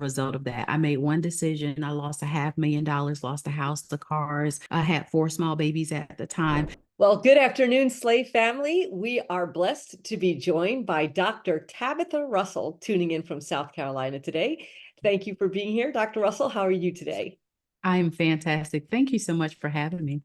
result of that. I made one decision. I lost $500,000, lost a house, the cars. I had 4 small babies at the time. Well, good afternoon, SLAE family. We are blessed to be joined by Dr. Tabitha Russell, tuning in from South Carolina today. Thank you for being here, Dr. Russell. How are you today? I am fantastic. Thank you so much for having me.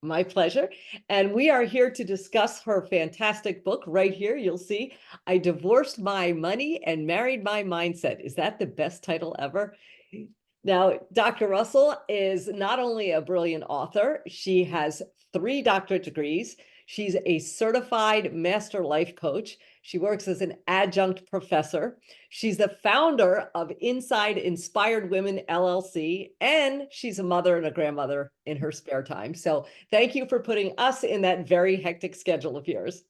My pleasure. And we are here to discuss her fantastic book right here. You'll see, I Divorced My Money and Married My Mindset. Is that the best title ever? Now, Dr. Russell is not only a brilliant author, she has 3 doctorate degrees. She's a certified master life coach. She works as an adjunct professor. She's the founder of Inside Inspired Women LLC, and she's a mother and a grandmother in her spare time. So thank you for putting us in that very hectic schedule of yours.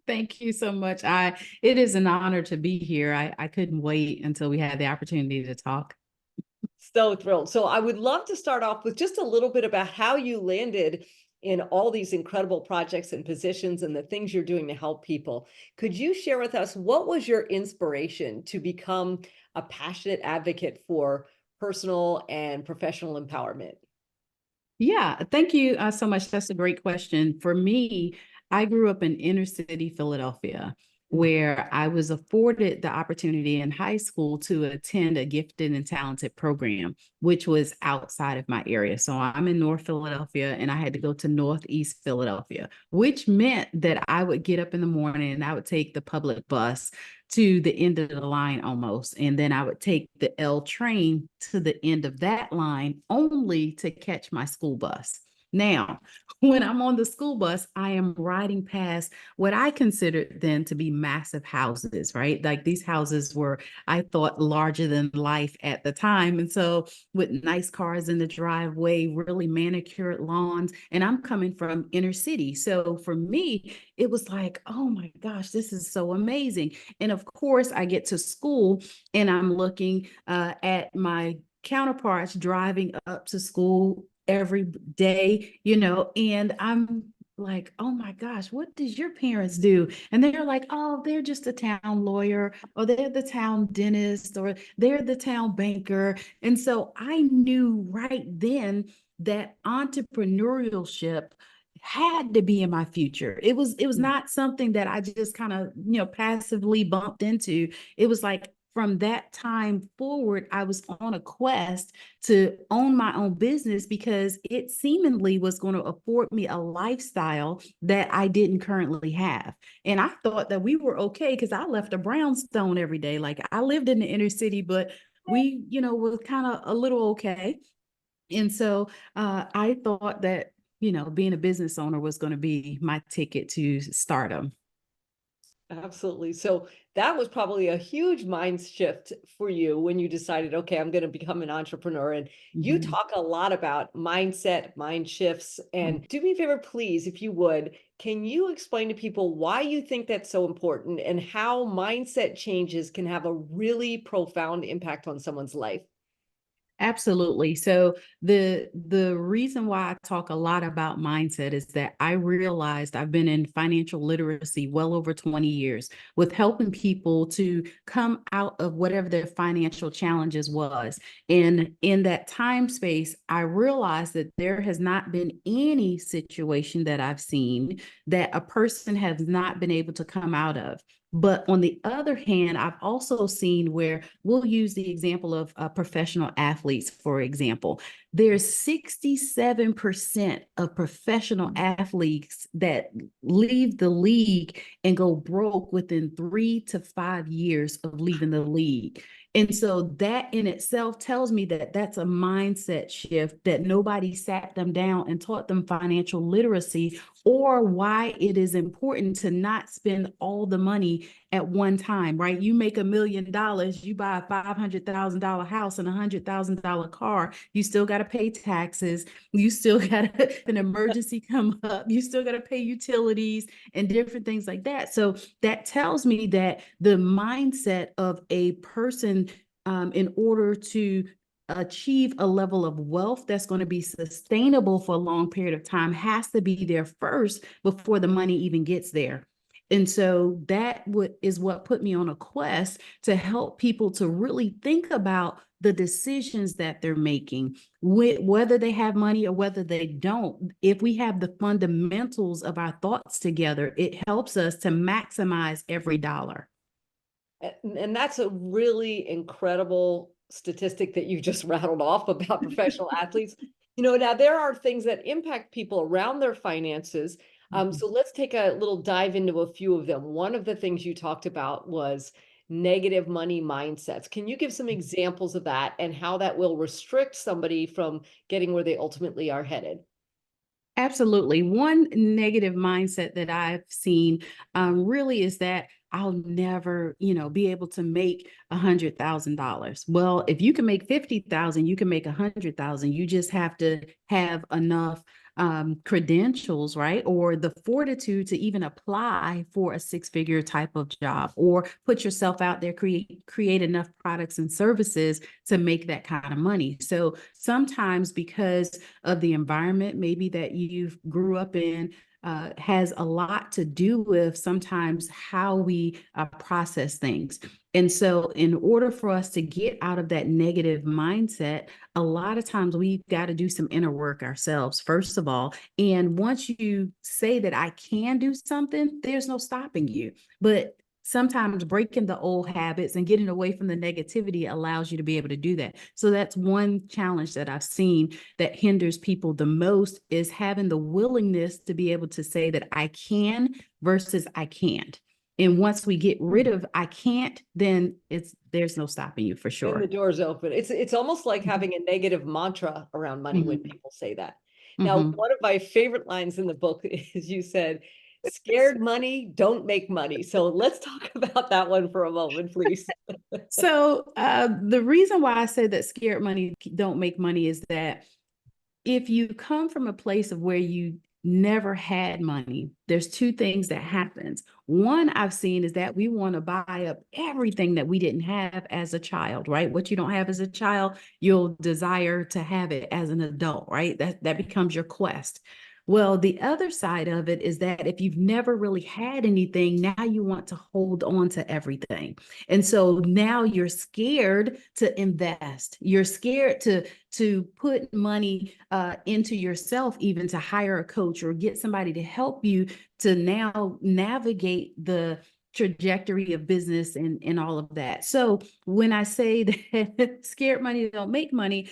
Thank you so much. It is an honor to be here. I couldn't wait until we had the opportunity to talk. So thrilled. So I would love to start off with just a little bit about how you landed in all these incredible projects and positions and the things you're doing to help people. Could you share with us what was your inspiration to become a passionate advocate for personal and professional empowerment? Yeah, thank you so much. That's a great question. For me, I grew up in inner city Philadelphia, where I was afforded the opportunity in high school to attend a gifted and talented program, which was outside of my area. So I'm in North Philadelphia and I had to go to Northeast Philadelphia, which meant that I would get up in the morning and I would take the public bus to the end of the line almost. And then I would take the L train to the end of that line only to catch my school bus. Now, when I'm on the school bus, I am riding past what I considered then to be massive houses, right? Like these houses were, I thought, larger than life at the time. And so with nice cars in the driveway, really manicured lawns, and I'm coming from inner city. So for me, it was like, oh my gosh, this is so amazing. And of course, I get to school and I'm looking at my counterparts driving up to school every day, and I'm like, oh my gosh, what did your parents do? And they're like, oh, they're just a town lawyer, or they're the town dentist, or they're the town banker. And so I knew right then that entrepreneurship had to be in my future. It was not something that I just kind of, passively bumped into. It was like from that time forward, I was on a quest to own my own business because it seemingly was going to afford me a lifestyle that I didn't currently have. And I thought that we were okay because I left a brownstone every day. Like I lived in the inner city, but we, were kind of a little okay. And so I thought that, being a business owner was going to be my ticket to stardom. Absolutely. So that was probably a huge mind shift for you when you decided, okay, I'm going to become an entrepreneur. And you Mhm. talk a lot about mindset, mind shifts. And do me a favor, please, if you would, can you explain to people why you think that's so important and how mindset changes can have a really profound impact on someone's life? Absolutely. So the reason why I talk a lot about mindset is that I realized I've been in financial literacy well over 20 years with helping people to come out of whatever their financial challenges was. And in that time space, I realized that there has not been any situation that I've seen that a person has not been able to come out of. But on the other hand, I've also seen where we'll use the example of professional athletes, for example. There's 67% of professional athletes that leave the league and go broke within 3 to 5 years of leaving the league. And so that in itself tells me that that's a mindset shift, that nobody sat them down and taught them financial literacy or why it is important to not spend all the money at one time, right? You make $1 million, you buy a $500,000 house and $100,000 car. You still got to pay taxes. You still got an emergency come up. You still got to pay utilities and different things like that. So that tells me that the mindset of a person in order to achieve a level of wealth that's going to be sustainable for a long period of time has to be there first before the money even gets there. And so that is what put me on a quest to help people to really think about the decisions that they're making, whether they have money or whether they don't. If we have the fundamentals of our thoughts together, it helps us to maximize every dollar. And that's a really incredible statistic that you just rattled off about professional athletes. Now there are things that impact people around their finances. So let's take a little dive into a few of them. One of the things you talked about was negative money mindsets. Can you give some examples of that and how that will restrict somebody from getting where they ultimately are headed? Absolutely. One negative mindset that I've seen really is that I'll never, be able to make $100,000. Well, if you can make 50,000, you can make 100,000. You just have to have enough credentials, right? Or the fortitude to even apply for a six-figure type of job, or put yourself out there, create enough products and services to make that kind of money. So sometimes because of the environment maybe that you grew up in, has a lot to do with sometimes how we process things. And so in order for us to get out of that negative mindset, a lot of times we've got to do some inner work ourselves, first of all. And once you say that I can do something, there's no stopping you. But sometimes breaking the old habits and getting away from the negativity allows you to be able to do that. So that's one challenge that I've seen that hinders people the most, is having the willingness to be able to say that I can versus I can't. And once we get rid of I can't, then there's no stopping you for Then the sure. door's open. It's almost like having a negative mantra around money when Mhm. people say that. Now, Mhm. one of my favorite lines in the book is you said, scared money don't make money. So let's talk about that one for a moment, please. So the reason why I say that scared money don't make money is that if you come from a place of where you never had money, there's two things that happens. One I've seen is that we want to buy up everything that we didn't have as a child, right? What you don't have as a child, you'll desire to have it as an adult, right? That becomes your quest. Well, the other side of it is that if you've never really had anything, now you want to hold on to everything. And so now you're scared to invest. You're scared to put money into yourself, even to hire a coach or get somebody to help you to now navigate the trajectory of business and all of that. So when I say that scared money don't make money,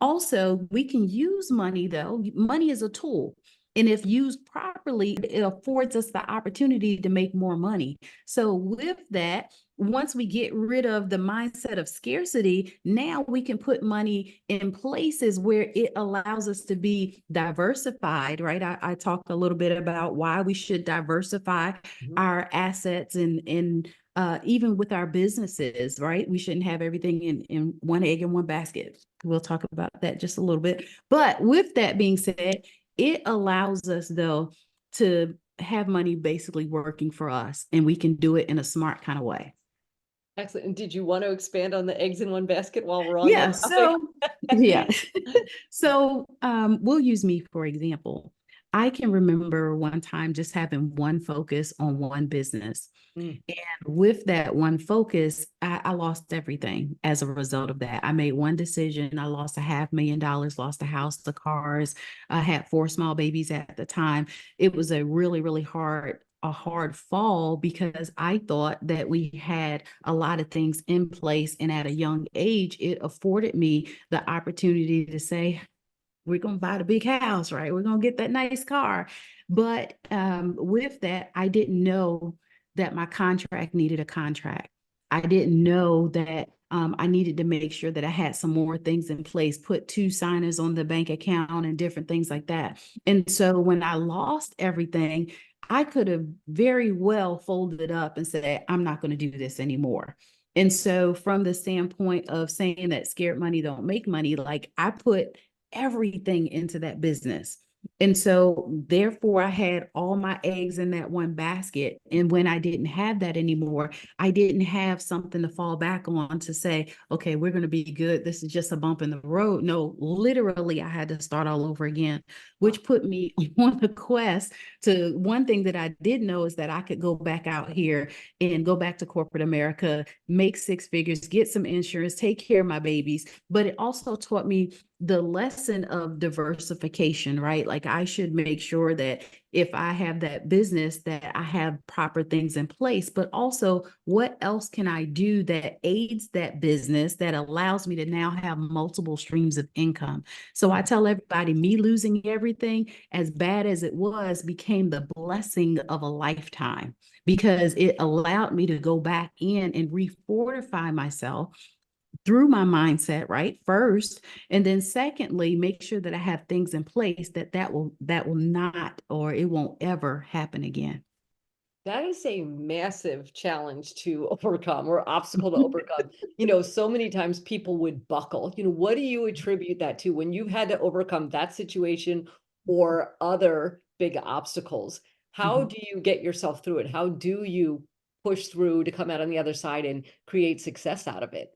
also we can use money, though. Money is a tool. And if used properly, it affords us the opportunity to make more money. So with that, once we get rid of the mindset of scarcity, now we can put money in places where it allows us to be diversified, right? I talked a little bit about why we should diversify our assets and even with our businesses, right? We shouldn't have everything in one egg in one basket. We'll talk about that just a little bit. But with that being said, it allows us, though, to have money basically working for us, and we can do it in a smart kind of way. Excellent. And did you want to expand on the eggs in one basket while we're on Yeah. that topic? So, yeah. So, we'll use me for example. I can remember one time just having one focus on one business. Mm. And with that one focus, I lost everything as a result of that. I made one decision. I lost $500,000, lost a house, the cars. I had four small babies at the time. It was a really, really hard fall because I thought that we had a lot of things in place. And at a young age, it afforded me the opportunity to say, we're going to buy the big house, right? We're going to get that nice car. But with that, I didn't know that my contract needed a contract. I didn't know that I needed to make sure that I had some more things in place, put two signers on the bank account and different things like that. And so when I lost everything, I could have very well folded it up and said, I'm not going to do this anymore. And so from the standpoint of saying that scared money don't make money, like I put everything into that business. And so, therefore, I had all my eggs in that one basket. And when I didn't have that anymore, I didn't have something to fall back on to say, okay, we're going to be good. This is just a bump in the road. No, literally, I had to start all over again, which put me on the quest to one thing that I did know is that I could go back out here and go back to corporate America, make six figures, get some insurance, take care of my babies. But it also taught me the lesson of diversification, right? Like I should make sure that if I have that business that I have proper things in place, but also what else can I do that aids that business that allows me to now have multiple streams of income? So I tell everybody, me losing everything, as bad as it was, became the blessing of a lifetime because it allowed me to go back in and refortify myself through my mindset, right? First, and then secondly, make sure that I have things in place that will not, or it won't ever happen again. That is a massive challenge to overcome, or obstacle to overcome. You know, so many times people would buckle. You know, what do you attribute that to when you've had to overcome that situation or other big obstacles? How Mhm. do you get yourself through it? How do you push through to come out on the other side and create success out of it?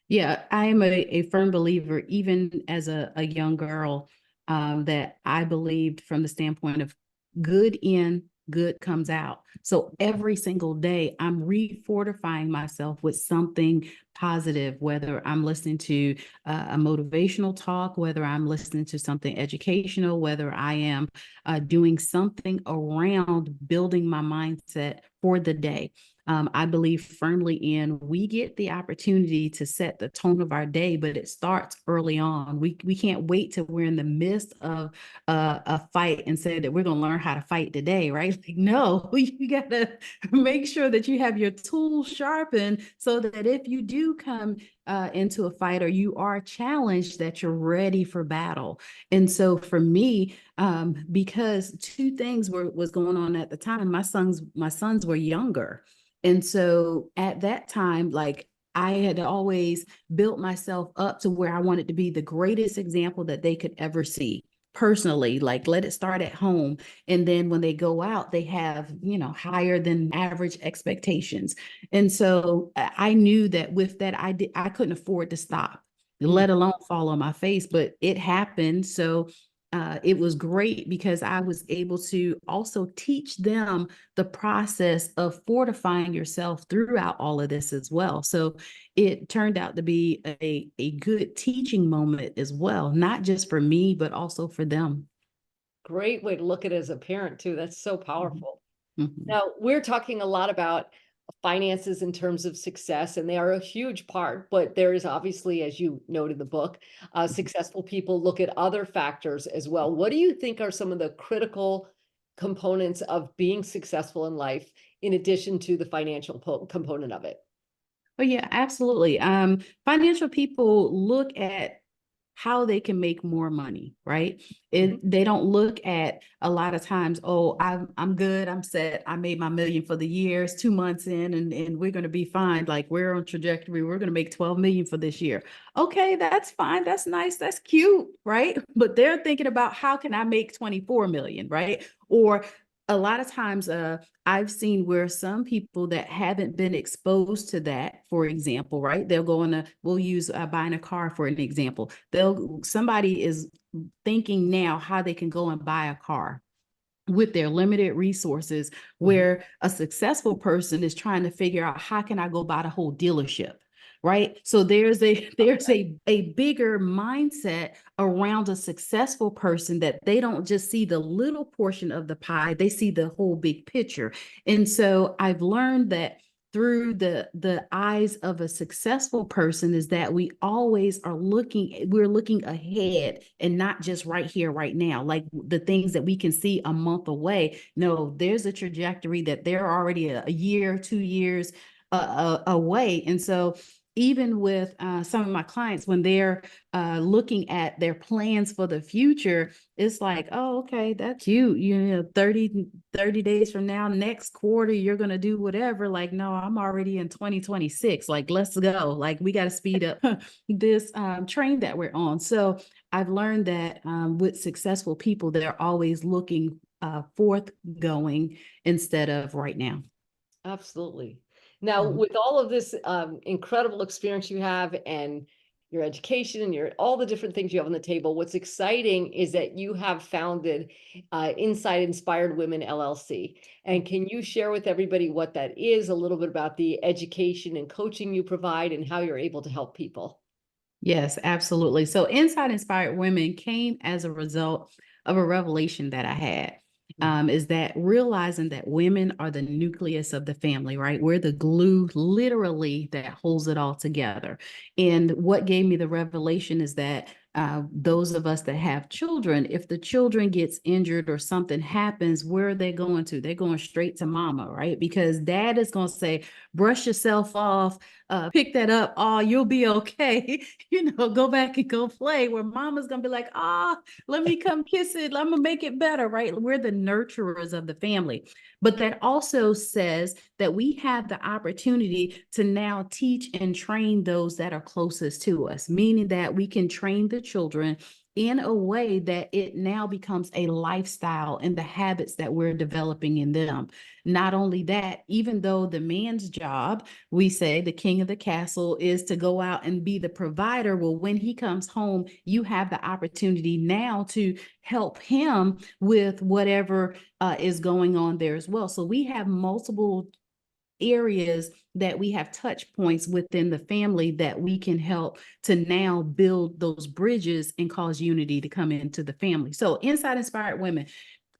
Yeah, I am a firm believer, even as a young girl, that I believed from the standpoint of good in, good comes out. So every single day, I'm refortifying myself with something positive, whether I'm listening to a motivational talk, whether I'm listening to something educational, whether I am doing something around building my mindset for the day. I believe firmly in we get the opportunity to set the tone of our day, but it starts early on. We can't wait till we're in the midst of a fight and say that we're going to learn how to fight today, right? Like, no, you got to make sure that you have your tools sharpened so that if you do come into a fight or you are challenged, that you're ready for battle. And so for me, because two things was going on at the time, my sons were younger. And so at that time, like I had always built myself up to where I wanted to be the greatest example that they could ever see personally. Like let it start at home. And then when they go out, they have, higher than average expectations. And so I knew that with that, I couldn't afford to stop, Mm. let alone fall on my face, but it happened. So it was great because I was able to also teach them the process of fortifying yourself throughout all of this as well. So it turned out to be a good teaching moment as well, not just for me, but also for them. Great way to look at it as a parent too. That's so Mhm. powerful. Mhm. Now, we're talking a lot about finances in terms of success, and they are a huge part, but there is obviously, as you note in the book, successful people look at other factors as well. What do you think are some of the critical components of being successful in life, in addition to the financial component of it? Oh yeah, absolutely. Financial people look at how they can make more money, right? Mhm. They don't look at a lot of times, oh, I'm good, I'm set, I made my million for the year, it's 2 months in, and we're gonna be fine. Like we're on trajectory, we're gonna make 12 million for this year. Okay, that's fine, that's nice, that's cute, right? But they're thinking about how can I make 24 million, right? Or a lot of times I've seen where some people that haven't been exposed to that, for example, right? They'll go on we'll use buying a car for an example. Somebody is thinking now how they can go and buy a car with their limited resources, Mhm. where a successful person is trying to figure out how can I go buy the whole dealership, right? So there's a bigger mindset around a successful person that they don't just see the little portion of the pie, they see the whole big picture. And so I've learned that through the eyes of a successful person is that we're looking ahead and not just right here right now, like the things that we can see a month away. No, there's a trajectory that they're already a year, 2 years away. And so even with some of my clients, when they're looking at their plans for the future, it's like, oh, okay, that's cute. 30 days from now, next quarter, you're going to do whatever. Like, no, I'm already in 2026. Like, let's go. Like, we got to speed up this train that we're on. So I've learned that with successful people, they're always looking forth going instead of right now. Absolutely. Now, with all of this incredible experience you have and your education and your all the different things you have on the table, what's exciting is that you have founded Inside Inspired Women LLC. And can you share with everybody what that is, a little bit about the education and coaching you provide and how you're able to help people? Yes, absolutely. So Inside Inspired Women came as a result of a revelation that I had. Is that realizing that women are the nucleus of the family, right? We're the glue literally that holds it all together. And what gave me the revelation is that those of us that have children, if the children gets injured or something happens, where are they going to? They're going straight to mama, right? Because dad is going to say, brush yourself off, pick that up. Oh, you'll be okay. Go back and go play. Where mama's going to be like, let me come kiss it. I'm going to make it better, right? We're the nurturers of the family. But that also says that we have the opportunity to now teach and train those that are closest to us, meaning that we can train the children in a way that it now becomes a lifestyle and the habits that we're developing in them. Not only that, even though the man's job, we say the king of the castle, is to go out and be the provider. Well, when he comes home, you have the opportunity now to help him with whatever is going on there as well. So we have multiple areas that we have touch points within the family that we can help to now build those bridges and cause unity to come into the family. So Inside Inspired Women,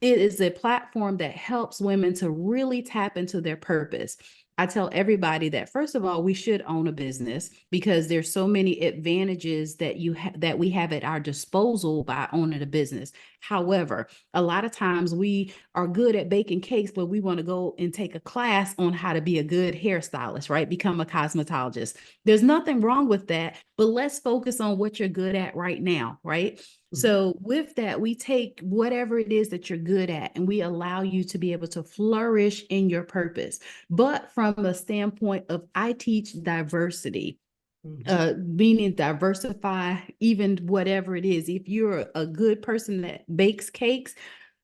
it is a platform that helps women to really tap into their purpose. I tell everybody that, first of all, we should own a business because there's so many advantages that that we have at our disposal by owning a business. However, a lot of times we are good at baking cakes, but we want to go and take a class on how to be a good hairstylist, right? Become a cosmetologist. There's nothing wrong with that, but let's focus on what you're good at right now, right? So with that, we take whatever it is that you're good at and we allow you to be able to flourish in your purpose. But from a standpoint of, I teach diversity, meaning diversify, even whatever it is. If you're a good person that bakes cakes,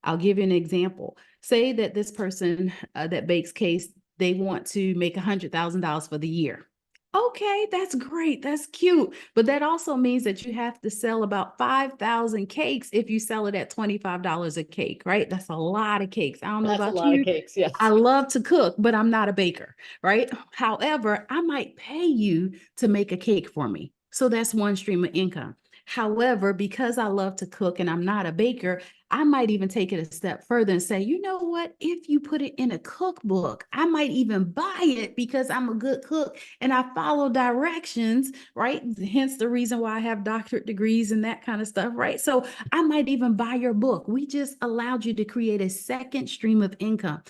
I'll give you an example. Say that this person that bakes cakes, they want to make $100,000 for the year. Okay, that's great. That's cute. But that also means that you have to sell about 5,000 cakes if you sell it at $25 a cake, right? That's a lot of cakes. I don't know That's a about lot of you. cakes, yes. I love to cook, but I'm not a baker, right? However, I might pay you to make a cake for me. So that's one stream of income. However, because I love to cook and I'm not a baker, I might even take it a step further and say, you know what? If you put it in a cookbook, I might even buy it because I'm a good cook and I follow directions, right? Hence the reason why I have doctorate degrees and that kind of stuff, right? So I might even buy your book. We just allowed you to create a second stream of income.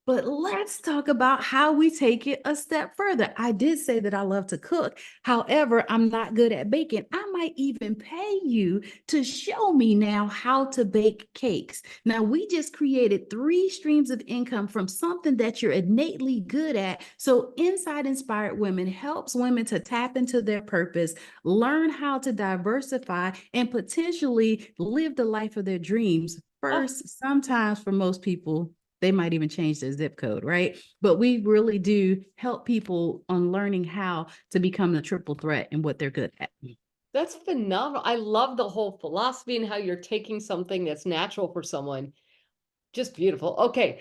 But let's talk about how we take it a step further. I did say that I love to cook. However, I'm not good at baking. I might even pay you to show me now how to bake cakes. Now, we just created 3 streams of income from something that you're innately good at. So Inside Inspired Women helps women to tap into their purpose, learn how to diversify, and potentially live the life of their dreams. First, sometimes for most people, they might even change their zip code, right? But we really do help people on learning how to become the triple threat in what they're good at. That's phenomenal. I love the whole philosophy and how you're taking something that's natural for someone. Just beautiful. Okay,